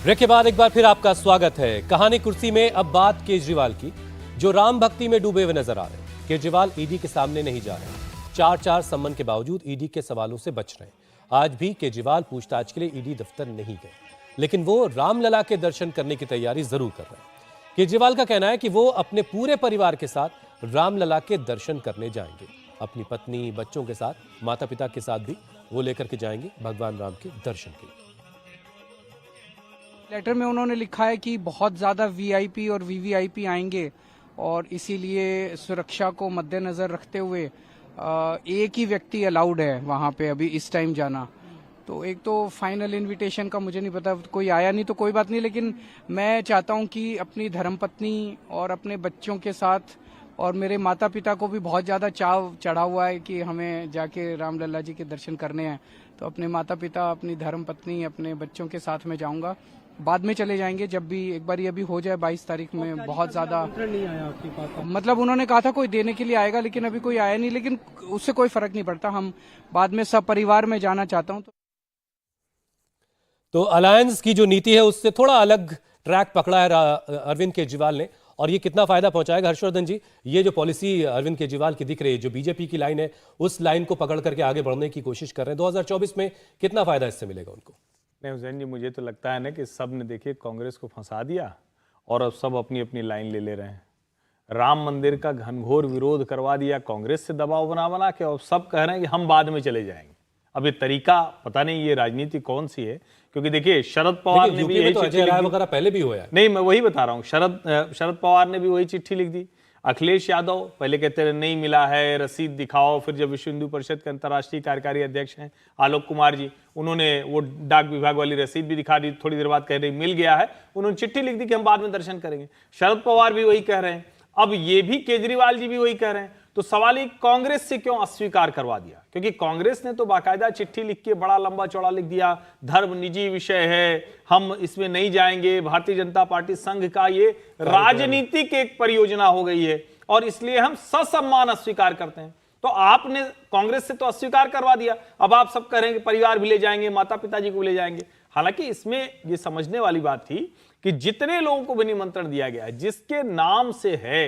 Break के बाद एक बार फिर आपका स्वागत है। कहानी कुर्सी में अब बात केजरीवाल की, जो राम भक्ति में डूबे हुए नजर आ रहे हैं। केजरीवाल ईडी के सामने नहीं जा रहे, चार सम्मन के बावजूद ईडी के सवालों से बच रहे हैं। आज भी केजरीवाल पूछताछ के लिए ईडी दफ्तर नहीं गए, लेकिन वो रामलला के दर्शन करने की तैयारी जरूर कर रहे हैं। केजरीवाल का कहना है कि वो अपने पूरे परिवार के साथ रामलला के दर्शन करने जाएंगे। अपनी पत्नी, बच्चों के साथ, माता पिता के साथ भी वो लेकर के जाएंगे भगवान राम के दर्शन के लिए। लेटर में उन्होंने लिखा है कि बहुत ज्यादा वीआईपी और वीवीआईपी आएंगे और इसीलिए सुरक्षा को मद्देनजर रखते हुए एक ही व्यक्ति अलाउड है वहां पे अभी इस टाइम जाना। तो एक तो फाइनल इनविटेशन का मुझे नहीं पता, कोई आया नहीं तो कोई बात नहीं, लेकिन मैं चाहता हूं कि अपनी धर्मपत्नी और अपने बच्चों के साथ, और मेरे माता पिता को भी बहुत ज्यादा चाव चढ़ा हुआ है कि हमें जाके रामलला जी के दर्शन करने हैं। तो अपने माता पिता, अपनी धर्मपत्नी, अपने बच्चों के साथ में जाऊंगा। बाद में चले जाएंगे जब भी एक बार ये भी हो जाए। 22 तारीख में बहुत ज्यादा नहीं आया आपके पास? मतलब उन्होंने कहा था कोई देने के लिए आएगा, लेकिन अभी कोई आया नहीं, लेकिन उससे कोई फर्क नहीं पड़ता। हम बाद में सब परिवार में जाना चाहता हूं। तो अलायंस की जो नीति है उससे थोड़ा अलग ट्रैक पकड़ा है अरविंद केजरीवाल ने, और ये कितना फायदा पहुंचाएगा हर्षवर्धन जी? ये जो पॉलिसी अरविंद केजरीवाल की दिख रही है, जो बीजेपी की लाइन है, उस लाइन को पकड़ करके आगे बढ़ने की कोशिश कर रहे हैं, 2024 में कितना फायदा इससे मिलेगा उनको? नहीं हुसैन जी, मुझे तो लगता है ना कि सब ने देखिए कांग्रेस को फंसा दिया और अब सब अपनी अपनी लाइन ले रहे हैं। राम मंदिर का घनघोर विरोध करवा दिया कांग्रेस से दबाव बना बना के, और सब कह रहे हैं कि हम बाद में चले जाएंगे। अब ये तरीका पता नहीं ये राजनीति कौन सी है, क्योंकि देखिए शरद पवार ने भी यही चिट्ठी लिख दी वगैरह पहले भी हुआ है। नहीं, मैं वही बता रहा हूँ, शरद पवार ने भी वही चिट्ठी लिख दी। अखिलेश यादव पहले कहते रहे नहीं मिला है, रसीद दिखाओ। फिर जब विश्व हिंदू परिषद के अंतर्राष्ट्रीय कार्यकारी अध्यक्ष हैं आलोक कुमार जी, उन्होंने वो डाक विभाग वाली रसीद भी दिखा दी। थोड़ी देर बाद कह रहे मिल गया है, उन्होंने चिट्ठी लिख दी कि हम बाद में दर्शन करेंगे। शरद पवार भी वही कह रहे हैं, अब ये भी केजरीवाल जी भी वही कह रहे हैं। तो सवाल ही कांग्रेस से क्यों अस्वीकार करवा दिया? क्योंकि कांग्रेस ने तो बाकायदा चिट्ठी लिख के बड़ा लंबा चौड़ा लिख दिया, धर्म निजी विषय है, हम इसमें नहीं जाएंगे। भारतीय जनता पार्टी संघ का ये राजनीतिक एक परियोजना हो गई है और इसलिए हम ससम्मान अस्वीकार करते हैं। तो आपने कांग्रेस से तो अस्वीकार करवा दिया, अब आप सब कह रहे हैं कि परिवार भी ले जाएंगे, माता पिताजी को भी ले जाएंगे। हालांकि इसमें ये समझने वाली बात थी कि जितने लोगों को भी निमंत्रण दिया गया है, जिसके नाम से है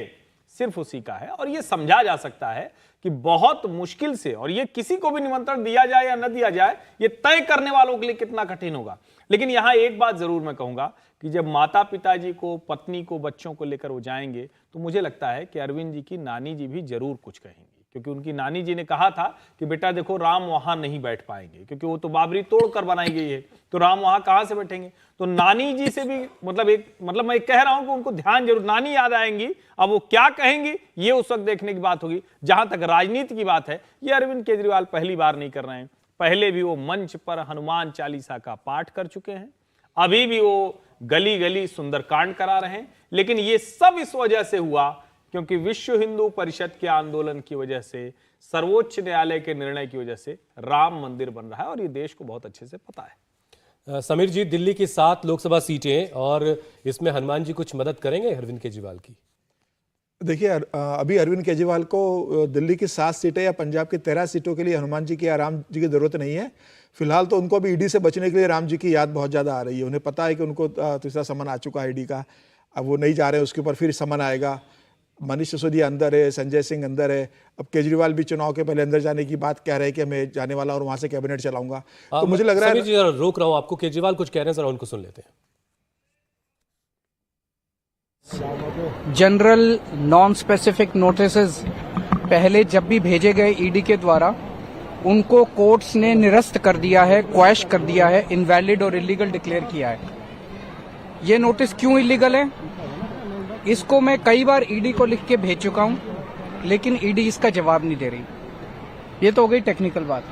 सिर्फ उसी का है, और यह समझा जा सकता है कि बहुत मुश्किल से, और ये किसी को भी निमंत्रण दिया जाए या न दिया जाए, ये तय करने वालों के लिए कितना कठिन होगा। लेकिन यहां एक बात जरूर मैं कहूंगा कि जब माता पिताजी को, पत्नी को, बच्चों को लेकर वो जाएंगे, तो मुझे लगता है कि अरविंद जी की नानी जी भी जरूर कुछ कहेंगी, क्योंकि उनकी नानी जी ने कहा था कि बेटा देखो राम वहां नहीं बैठ पाएंगे, क्योंकि वो तो बाबरी तोड़कर बनाई गई है, तो राम वहां कहां से बैठेंगे। तो नानी जी से भी मतलब मैं कह रहा हूं कि उनको ध्यान जरूर, नानी याद आएंगी। अब वो क्या कहेंगी ये उस वक्त देखने की बात होगी। जहां तक राजनीति की बात है, ये अरविंद केजरीवाल पहली बार नहीं कर रहे हैं। पहले भी वो मंच पर हनुमान चालीसा का पाठ कर चुके हैं, अभी भी वो गली गली सुंदरकांड करा रहे हैं। लेकिन ये सब इस वजह से हुआ क्योंकि विश्व हिंदू परिषद के आंदोलन की वजह से, सर्वोच्च न्यायालय के निर्णय की वजह से राम मंदिर बन रहा है, और ये देश को बहुत अच्छे से पता है। समीर जी, दिल्ली की 7 लोकसभा सीटें, और इसमें हनुमान जी कुछ मदद करेंगे अरविंद केजरीवाल की? देखिए, अभी अरविंद केजरीवाल को दिल्ली की 7 सीटें या पंजाब की 13 सीटों के लिए हनुमान जी की या राम जी की जरूरत नहीं है। फिलहाल तो उनको अभी ईडी से बचने के लिए राम जी की याद बहुत ज़्यादा आ रही है। उन्हें पता है कि उनको तीसरा समन आ चुका है ईडी का, अब वो नहीं जा रहे हैं, उसके ऊपर फिर समन आएगा। मनीष सिसोदिया अंदर है, संजय सिंह अंदर है, अब केजरीवाल भी चुनाव के पहले अंदर जाने की बात कह रहे हैं कि मैं जाने वाला और वहां से कैबिनेट चलाऊंगा। तो मुझे लग रहा है, जरा रोक रहा हूं आपको, केजरीवाल कुछ कह रहे हैं, जरा उनको सुन लेते हैं। जनरल नॉन स्पेसिफिक नोटिसेस पहले जब भी भेजे गए ईडी के द्वारा, उनको कोर्ट्स ने निरस्त कर दिया है, क्वैश कर दिया है, इनवैलिड और इलीगल डिक्लेयर किया है। ये नोटिस क्यों इलीगल है, इसको मैं कई बार ईडी को लिख के भेज चुका हूं, लेकिन ईडी इसका जवाब नहीं दे रही। ये तो हो गई टेक्निकल बात,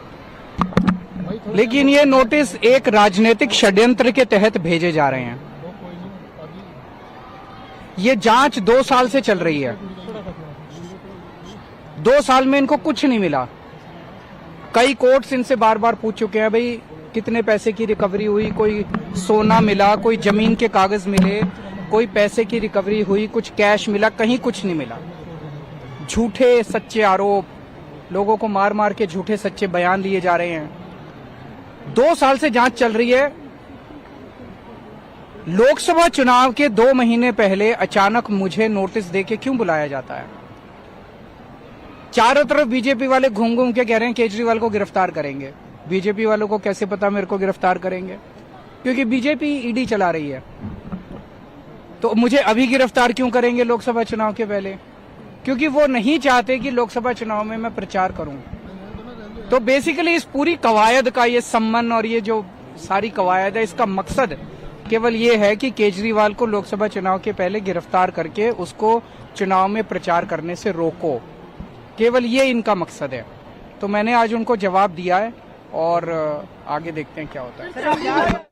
लेकिन ये नोटिस एक राजनीतिक षड्यंत्र के तहत भेजे जा रहे हैं। ये जांच 2 साल से चल रही है, 2 साल में इनको कुछ नहीं मिला। कई कोर्ट्स इनसे बार बार पूछ चुके हैं, भाई कितने पैसे की रिकवरी हुई, कोई सोना मिला, कोई जमीन के कागज मिले, कोई पैसे की रिकवरी हुई, कुछ कैश मिला, कहीं कुछ नहीं मिला। झूठे सच्चे आरोप, लोगों को मार मार के झूठे सच्चे बयान लिए जा रहे हैं। 2 साल से जांच चल रही है, लोकसभा चुनाव के 2 महीने पहले अचानक मुझे नोटिस देके क्यों बुलाया जाता है? चारों तरफ बीजेपी वाले घूम घूम के कह रहे हैं केजरीवाल को गिरफ्तार करेंगे। बीजेपी वालों को कैसे पता मेरे को गिरफ्तार करेंगे? क्योंकि बीजेपी ईडी चला रही है। तो मुझे अभी गिरफ्तार क्यों करेंगे लोकसभा चुनाव के पहले? क्योंकि वो नहीं चाहते कि लोकसभा चुनाव में मैं प्रचार करूं। तो बेसिकली इस पूरी कवायद का ये सम्मन और ये जो सारी कवायद है, इसका मकसद केवल ये है कि केजरीवाल को लोकसभा चुनाव के पहले गिरफ्तार करके उसको चुनाव में प्रचार करने से रोको। केवल ये इनका मकसद है। तो मैंने आज उनको जवाब दिया है और आगे देखते हैं क्या होता है।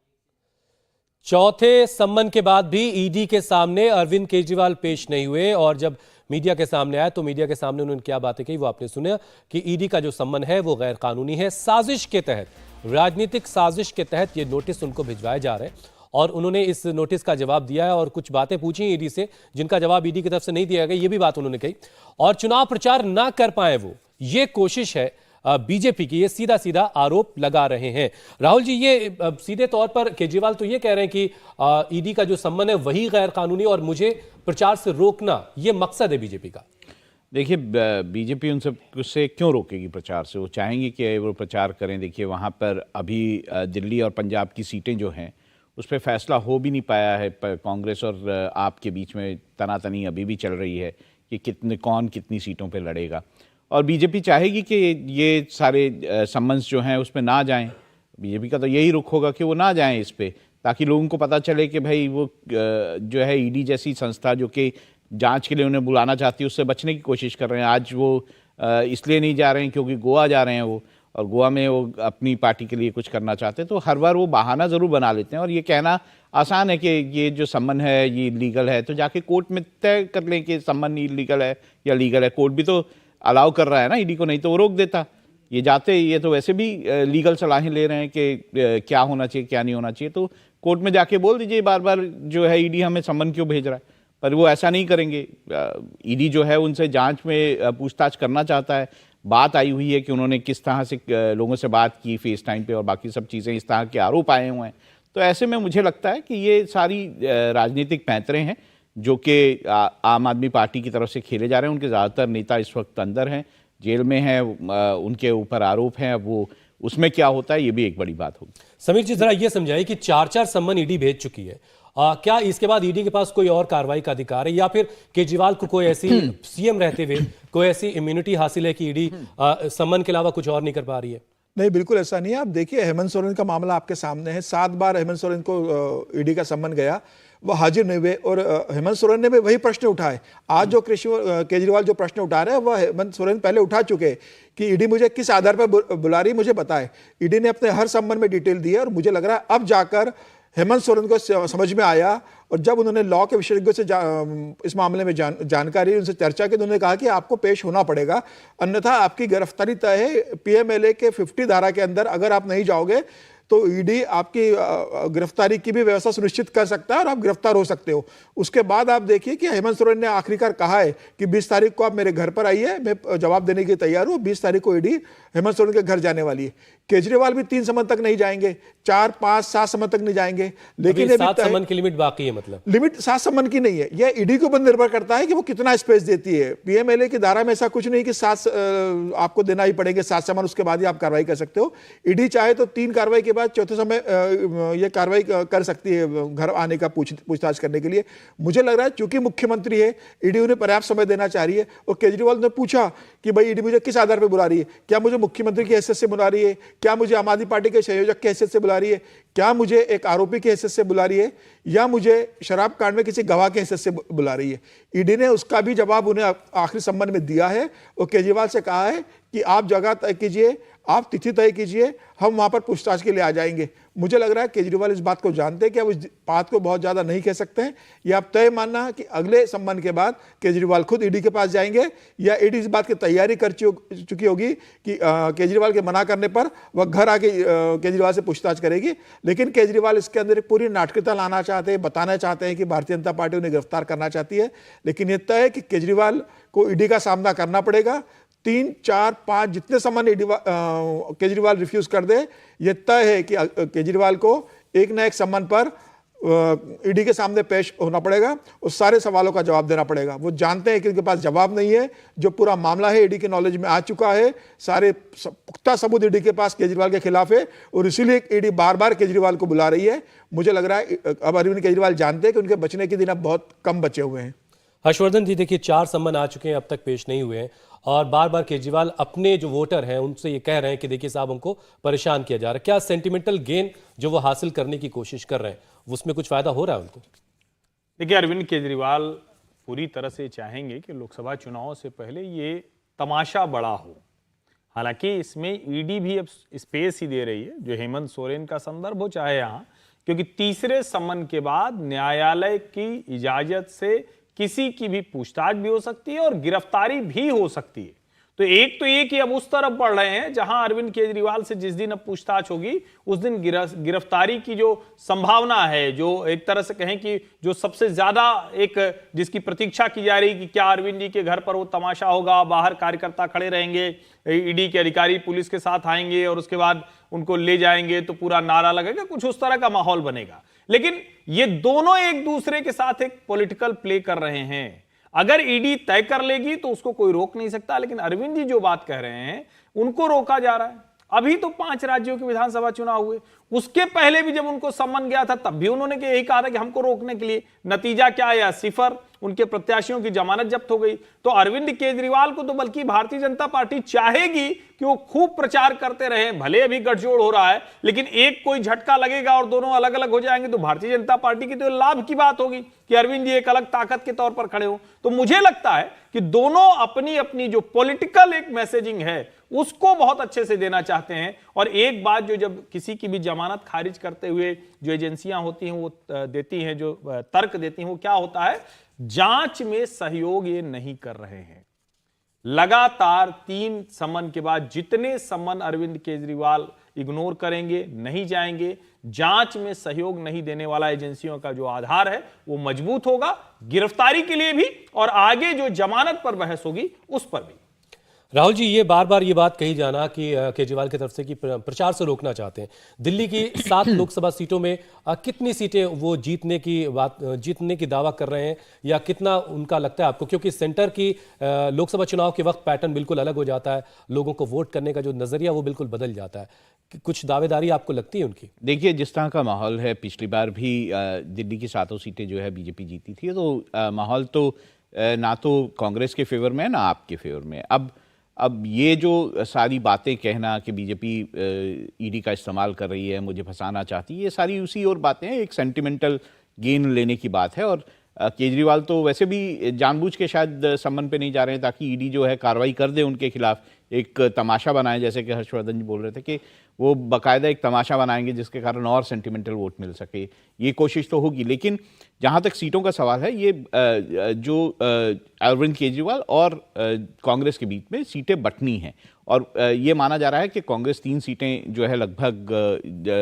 चौथे सम्मन के बाद भी ईडी के सामने अरविंद केजरीवाल पेश नहीं हुए और जब मीडिया के सामने आया तो मीडिया के सामने उन्होंने क्या बातें कही वो आपने सुना कि ईडी का जो सम्मन है वो गैर कानूनी है। साजिश के तहत, राजनीतिक साजिश के तहत ये नोटिस उनको भिजवाए जा रहे हैं और उन्होंने इस नोटिस का जवाब दिया है और कुछ बातें पूछी ईडी से जिनका जवाब ईडी की तरफ से नहीं दिया गया, ये भी बात उन्होंने कही। और चुनाव प्रचार ना कर पाए वो, ये कोशिश है बीजेपी की, ये सीधा सीधा आरोप लगा रहे हैं। राहुल जी, ये सीधे तौर पर केजरीवाल तो ये कह रहे हैं कि ईडी का जो सम्मन है वही गैर कानूनी और मुझे प्रचार से रोकना, ये मकसद है बीजेपी का। देखिए, बीजेपी उनसे क्यों रोकेगी प्रचार से? वो चाहेंगे कि वो प्रचार करें। देखिए, वहाँ पर अभी दिल्ली और पंजाब की सीटें जो हैं उस पर फैसला हो भी नहीं पाया है। कांग्रेस और आप के बीच में तनातनी अभी भी चल रही है कि कौन कितनी सीटों पे लड़ेगा और बीजेपी चाहेगी कि ये सारे सम्मन्स जो हैं उस पर ना जाएं। बीजेपी का तो यही रुख होगा कि वो ना जाएं इस पे, ताकि लोगों को पता चले कि भाई वो जो है ईडी जैसी संस्था जो कि जांच के लिए उन्हें बुलाना चाहती है उससे बचने की कोशिश कर रहे हैं। आज वो इसलिए नहीं जा रहे हैं क्योंकि गोवा जा रहे हैं वो, और गोवा में वो अपनी पार्टी के लिए कुछ करना चाहते हैं। तो हर बार वो बहाना ज़रूर बना लेते हैं और ये कहना आसान है कि ये जो सम्मन है ये लीगल है, तो जाके कोर्ट में तय कर लें कि सम्मन इलीगल है या लीगल है। कोर्ट भी तो अलाउ कर रहा है ना ईडी को, नहीं तो वो रोक देता। ये जाते, ये तो वैसे भी लीगल सलाहें ले रहे हैं कि क्या होना चाहिए क्या नहीं होना चाहिए, तो कोर्ट में जाके बोल दीजिए बार बार जो है ईडी हमें सम्मन क्यों भेज रहा है। पर वो ऐसा नहीं करेंगे। ईडी जो है उनसे जांच में पूछताछ करना चाहता है। बात आई हुई है कि उन्होंने किस तरह से लोगों से बात की फेस टाइम पे और बाकी सब चीज़ें, इस तरह के आरोप आए हुए हैं। तो ऐसे में मुझे लगता है कि ये सारी राजनीतिक पैंतरे हैं जो कि आम आदमी पार्टी की तरफ से खेले जा रहे हैं। उनके ज़्यादातर नेता इस वक्त अंदर हैं, जेल में हैं, उनके ऊपर आरोप हैं। अब वो उसमें क्या होता है ये भी एक बड़ी बात होगी। समीर जी, जरा ये समझाइए कि 4 सम्मन ईडी भेज चुकी है, क्या इसके बाद ईडी के पास कोई और कार्रवाई का अधिकार है या फिर केजरीवाल को कोई ऐसी सीएम रहते हुए कोई ऐसी इम्यूनिटी हासिल है कि ईडी सम्मन के अलावा कुछ और नहीं कर पा रही है? नहीं, बिल्कुल ऐसा नहीं है। आप देखिए, हेमंत सोरेन का मामला आपके सामने है। 7 बार हेमंत सोरेन को ईडी का सम्मन गया, वो हाजिर नहीं हुए और हेमंत सोरेन ने भी वही प्रश्न उठाए। आज जो केजरीवाल जो प्रश्न उठा रहे हैं वह हेमंत सोरेन पहले उठा चुके कि ईडी मुझे किस आधार पर बुला रही मुझे बताए। ईडी ने अपने हर सम्मन में डिटेल दी है और मुझे लग रहा है अब जाकर हेमंत सोरेन को समझ में आया और जब उन्होंने लॉ के विशेषज्ञों से इस मामले में जानकारी उनसे चर्चा की, तो उन्होंने कहा कि आपको पेश होना पड़ेगा, अन्यथा आपकी गिरफ्तारी तय है। पीएमएलए के 50 धारा के अंदर अगर आप नहीं जाओगे तो ईडी आपकी गिरफ्तारी की भी व्यवस्था सुनिश्चित कर सकता है और आप गिरफ्तार हो सकते हो। उसके बाद आप देखिए कि हेमंत सोरेन ने आखिरकार कहा है कि 20 तारीख को आप मेरे घर पर आइए, मैं जवाब देने के लिए तैयार हूँ। 20 तारीख को ईडी हेमंत सोरेन के घर जाने वाली है। केजरीवाल भी 3 सम्मन तक नहीं जाएंगे, 4, 5, 7 सम्मन तक नहीं जाएंगे, लेकिन 7 सम्मन की लिमिट बाकी है। मतलब लिमिट 7 सम्मन की नहीं है, यह ईडी के ऊपर निर्भर करता है कि वो कितना स्पेस देती है। पीएमएलए की धारा में ऐसा कुछ नहीं कि 7 आपको देना ही पड़ेंगे, 7 सम्मन, उसके बाद ही आप कार्रवाई कर सकते हो। ईडी चाहे तो 3 कार्रवाई के बाद चौथे समय ये कार्रवाई कर सकती है घर आने का पूछताछ करने के लिए। मुझे लग रहा है चूंकि मुख्यमंत्री है, ईडी उन्हें पर्याप्त समय देना चाह रही है। और केजरीवाल ने पूछा कि भाई ईडी मुझे किस आधार पर बुला रही है, क्या मुझे मुख्यमंत्री की हैसियत से बुला रही है, क्या मुझे आम आदमी पार्टी के संयोजक की हैसियत से बुला रही है, क्या मुझे एक आरोपी की हैसियत से बुला रही है, या मुझे शराब कांड में किसी गवाह की हैसियत से बुला रही है। ईडी ने उसका भी जवाब उन्हें आखिरी सम्मन में दिया है और केजरीवाल से कहा है कि आप जगह तय कीजिए, आप तिथि तय कीजिए, हम वहां पर पूछताछ के लिए आ जाएंगे। मुझे लग रहा है केजरीवाल इस बात को जानते हैं कि अब इस बात को बहुत ज्यादा नहीं कह सकते हैं। या आप तय मानना कि अगले सम्मन के बाद केजरीवाल खुद ईडी के पास जाएंगे, या ईडी इस बात की तैयारी कर चुकी होगी कि केजरीवाल के मना करने पर वह घर आके केजरीवाल से पूछताछ करेगी। लेकिन केजरीवाल इसके अंदर एक पूरी नाटकीयता लाना चाहते हैं, बताना चाहते हैं कि भारतीय जनता पार्टी उन्हें गिरफ्तार करना चाहती है। लेकिन यह तय है कि केजरीवाल को ईडी का सामना करना पड़ेगा। 3, 4, 5 जितने सम्मन केजरीवाल रिफ्यूज कर दे, यह तय है कि केजरीवाल को एक न एक सम्मन पर ईडी के सामने पेश होना पड़ेगा, उस सारे सवालों का जवाब देना पड़ेगा। वो जानते हैं कि उनके पास जवाब नहीं है, जो पूरा मामला है ईडी के नॉलेज में आ चुका है, सारे पुख्ता सबूत ईडी के पास केजरीवाल के खिलाफ है, और इसीलिए ईडी बार बार केजरीवाल को बुला रही है। मुझे लग रहा है अब अरविंद केजरीवाल जानते हैं कि उनके बचने के दिन अब बहुत कम बचे हुए हैं। हर्षवर्धन जी, देखिए 4 सम्मन आ चुके हैं, अब तक पेश नहीं हुए हैं, और बार बार केजरीवाल अपने जो वोटर हैं उनसे ये कह रहे हैं कि देखिए साहब हमको परेशान किया जा रहा है। क्या सेंटिमेंटल गेन जो वो हासिल करने की कोशिश कर रहे हैं उसमें कुछ फायदा हो रहा है उनको? देखिए, अरविंद केजरीवाल पूरी तरह से चाहेंगे कि लोकसभा चुनावों से पहले ये तमाशा बड़ा हो। हालांकि इसमें ईडी भी अब स्पेस ही दे रही है, जो हेमंत सोरेन का संदर्भ हो चाहे यहाँ, क्योंकि तीसरे सम्मन के बाद न्यायालय की इजाजत से किसी की भी पूछताछ भी हो सकती है और गिरफ्तारी भी हो सकती है। तो ये कि अब उस तरफ बढ़ रहे हैं जहां अरविंद केजरीवाल से जिस दिन अब पूछताछ होगी उस दिन गिरफ्तारी की जो संभावना है, जो एक तरह से कहें कि जो सबसे ज्यादा एक जिसकी प्रतीक्षा की जा रही कि क्या अरविंद जी के घर पर वो तमाशा होगा, बाहर कार्यकर्ता खड़े रहेंगे, ईडी के अधिकारी पुलिस के साथ आएंगे और उसके बाद उनको ले जाएंगे तो पूरा नारा लगेगा, कुछ उस तरह का माहौल बनेगा। लेकिन ये दोनों एक दूसरे के साथ एक पॉलिटिकल प्ले कर रहे हैं। अगर ईडी तय कर लेगी तो उसको कोई रोक नहीं सकता, लेकिन अरविंद जी जो बात कह रहे हैं उनको रोका जा रहा है। अभी तो 5 राज्यों के विधानसभा चुनाव हुए, उसके पहले भी जब उनको सम्मन गया था तब भी उन्होंने यही कहा था कि हमको रोकने के लिए। नतीजा क्या आया? सिफर, उनके प्रत्याशियों की जमानत जब्त हो गई। तो अरविंद केजरीवाल को तो बल्कि भारतीय जनता पार्टी चाहेगी कि वो खूब प्रचार करते रहे, भले अभी गठजोड़ हो रहा है, लेकिन एक कोई झटका लगेगा और दोनों अलग अलग हो जाएंगे तो भारतीय जनता पार्टी की तो लाभ की बात होगी कि अरविंद जी एक अलग ताकत के तौर पर खड़े हो। तो मुझे लगता है कि दोनों अपनी अपनी जो पॉलिटिकल एक मैसेजिंग है उसको बहुत अच्छे से देना चाहते हैं। और एक बात जो जब किसी की भी जमानत खारिज करते हुए जो एजेंसियां होती हैं वो देती हैं, जो तर्क देती हैं, वो क्या होता है? जांच में सहयोग ये नहीं कर रहे हैं। लगातार 3 सम्मन के बाद जितने सम्मन अरविंद केजरीवाल इग्नोर करेंगे, नहीं जाएंगे, जांच में सहयोग नहीं देने वाला एजेंसियों का जो आधार है वो मजबूत होगा, गिरफ्तारी के लिए भी और आगे जो जमानत पर बहस होगी उस पर भी। राहुल जी, ये बार बार ये बात कही जाना कि केजरीवाल की तरफ से कि प्रचार से रोकना चाहते हैं। दिल्ली की 7 लोकसभा सीटों में कितनी सीटें वो जीतने की दावा कर रहे हैं, या कितना उनका लगता है आपको? क्योंकि सेंटर की लोकसभा चुनाव के वक्त पैटर्न बिल्कुल अलग हो जाता है, लोगों को वोट करने का जो नजरिया वो बिल्कुल बदल जाता है। कुछ दावेदारी आपको लगती है उनकी? देखिए, जिस तरह का माहौल है, पिछली बार भी दिल्ली की 7 सीटें जो है बीजेपी जीती थी, तो माहौल तो ना तो कांग्रेस के फेवर में है ना आपके फेवर में। अब ये जो सारी बातें कहना कि बीजेपी ईडी का इस्तेमाल कर रही है, मुझे फंसाना चाहती है, ये सारी उसी और बातें हैं, एक सेंटिमेंटल गेन लेने की बात है। और केजरीवाल तो वैसे भी जानबूझ के शायद सम्मन पे नहीं जा रहे हैं ताकि ईडी जो है कार्रवाई कर दे उनके खिलाफ, एक तमाशा बनाए, जैसे कि हर्षवर्धन जी बोल रहे थे कि वो बाकायदा एक तमाशा बनाएंगे जिसके कारण और सेंटिमेंटल वोट मिल सके। ये कोशिश तो होगी, लेकिन जहाँ तक सीटों का सवाल है, ये जो अरविंद केजरीवाल और कांग्रेस के बीच में सीटें बंटनी हैं, और ये माना जा रहा है कि कांग्रेस 3 सीटें जो है लगभग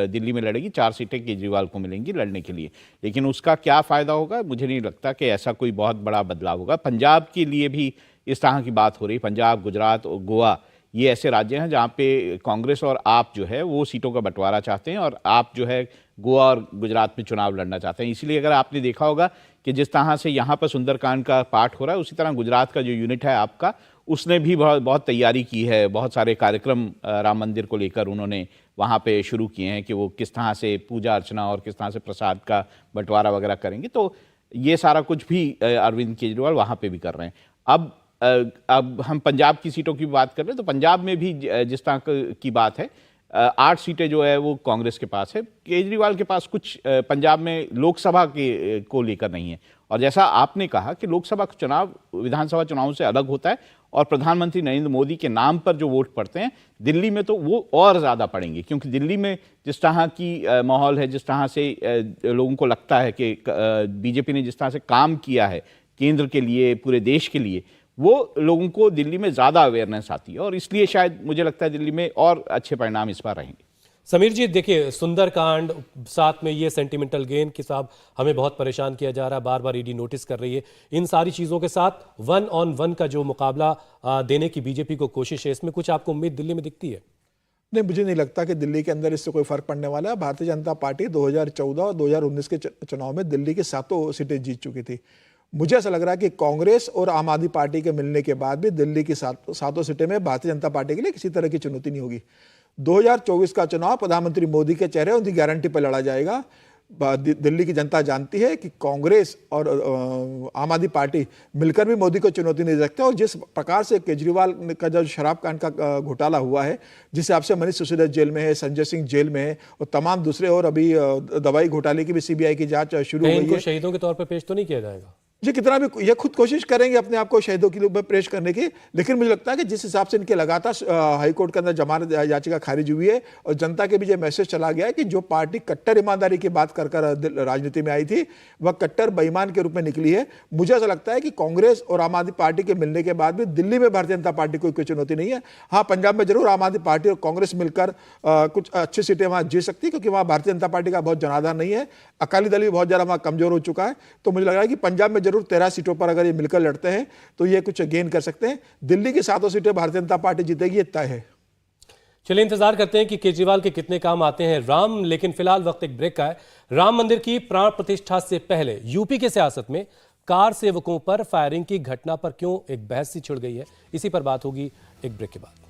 दिल्ली में लड़ेगी, 4 सीटें केजरीवाल को मिलेंगी लड़ने के लिए। लेकिन उसका क्या फ़ायदा होगा? मुझे नहीं लगता कि ऐसा कोई बहुत बड़ा बदलाव होगा। पंजाब के लिए भी इस तरह की बात हो रही है। पंजाब, गुजरात और गोवा, ये ऐसे राज्य हैं जहाँ पे कांग्रेस और आप जो है वो सीटों का बंटवारा चाहते हैं, और आप जो है गोवा और गुजरात में चुनाव लड़ना चाहते हैं। इसलिए अगर आपने देखा होगा कि जिस तरह से यहाँ पर सुंदरकांड का पाठ हो रहा है, उसी तरह गुजरात का जो यूनिट है आपका, उसने भी बहुत तैयारी की है। बहुत सारे कार्यक्रम राम मंदिर को लेकर उन्होंने वहाँ पे शुरू किए हैं कि वो किस तरह से पूजा अर्चना और किस तरह से प्रसाद का बंटवारा वगैरह करेंगे। तो ये सारा कुछ भी अरविंद केजरीवाल वहाँ पे भी कर रहे हैं। अब हम पंजाब की सीटों की बात कर रहे हैं, तो पंजाब में भी जिस तरह की बात है, 8 सीटें जो है वो कांग्रेस के पास है। केजरीवाल के पास कुछ पंजाब में लोकसभा के को लेकर नहीं है। और जैसा आपने कहा कि लोकसभा चुनाव विधानसभा चुनाव से अलग होता है, और प्रधानमंत्री नरेंद्र मोदी के नाम पर जो वोट पड़ते हैं दिल्ली में, तो वो और ज़्यादा पड़ेंगे, क्योंकि दिल्ली में जिस तरह की माहौल है, जिस तरह से लोगों को लगता है कि बीजेपी ने जिस तरह से काम किया है केंद्र के लिए, पूरे देश के लिए, वो लोगों को दिल्ली में ज़्यादा अवेयरनेस आती है, और इसलिए शायद मुझे लगता है दिल्ली में और अच्छे परिणाम इस बार रहेंगे। समीर जी, देखिए सुंदरकांड, साथ में ये सेंटिमेंटल गेन कि साहब हमें बहुत परेशान किया जा रहा है, बार बार ईडी नोटिस कर रही है, इन सारी चीज़ों के साथ 1-on-1 का जो मुकाबला देने की बीजेपी को कोशिश है, इसमें कुछ आपको उम्मीद दिल्ली में दिखती है? नहीं, मुझे नहीं लगता कि दिल्ली के अंदर इससे कोई फर्क पड़ने वाला है। भारतीय जनता पार्टी 2014 और 2019 के चुनाव में दिल्ली की 7 सीटें जीत चुकी थी। मुझे ऐसा लग रहा है कि कांग्रेस और आम आदमी पार्टी के मिलने के बाद भी दिल्ली की 7 सीटें में भारतीय जनता पार्टी के लिए किसी तरह की चुनौती नहीं होगी। 2024 का चुनाव प्रधानमंत्री मोदी के चेहरे उनकी गारंटी पर लड़ा जाएगा। दिल्ली की जनता जानती है कि कांग्रेस और आम आदमी पार्टी मिलकर भी मोदी को चुनौती नहीं दे सकते। और जिस प्रकार से केजरीवाल का जो शराब कांड का घोटाला हुआ है, जिस हिसाब से मनीष सिसोदिया जेल में है, संजय सिंह जेल में है और तमाम दूसरे, और अभी दवाई घोटाले की भी सीबीआई की जांच शुरू हुई है। शहीदों के तौर पर पेश तो नहीं किया जाएगा जी, कितना भी ये खुद कोशिश करेंगे अपने आप को शहीदों के रूप में पेश करने की, लेकिन मुझे लगता है कि जिस हिसाब से इनके लगातार हाईकोर्ट के अंदर जमानत याचिका खारिज हुई है और जनता के बीच ये मैसेज चला गया है कि जो पार्टी कट्टर ईमानदारी की बात कर राजनीति में आई थी वह कट्टर बेईमान के रूप में निकली है। मुझे ऐसा लगता है कि कांग्रेस और आम आदमी पार्टी के मिलने के बाद भी दिल्ली में भारतीय जनता पार्टी को कोई चुनौती नहीं है। हाँ, पंजाब में जरूर आम आदमी पार्टी और कांग्रेस मिलकर कुछ अच्छी सीटें वहां जीत सकती है, क्योंकि वहां भारतीय जनता पार्टी का बहुत जनाधार नहीं है। अकाली दल भी बहुत ज्यादा वहां कमजोर हो चुका है। तो मुझे लग रहा है कि पंजाब में जरूर 13 सीटों पर अगर ये मिलकर लड़ते हैं तो ये कुछ गेन कर सकते हैं। दिल्ली की 7 सीटें भारतीय जनता पार्टी जीतेगी, ये तय है। चलिए इंतजार करते हैं कि केजरीवाल के कितने काम आते हैं राम। लेकिन फिलहाल वक्त एक ब्रेक का है। राम मंदिर की प्राण प्रतिष्ठा से पहले यूपी के सियासत में कार सेवकों पर फायरिंग की घटना पर क्यों एक बहस सी छिड़ गई है, इसी पर बात होगी एक ब्रेक के बाद।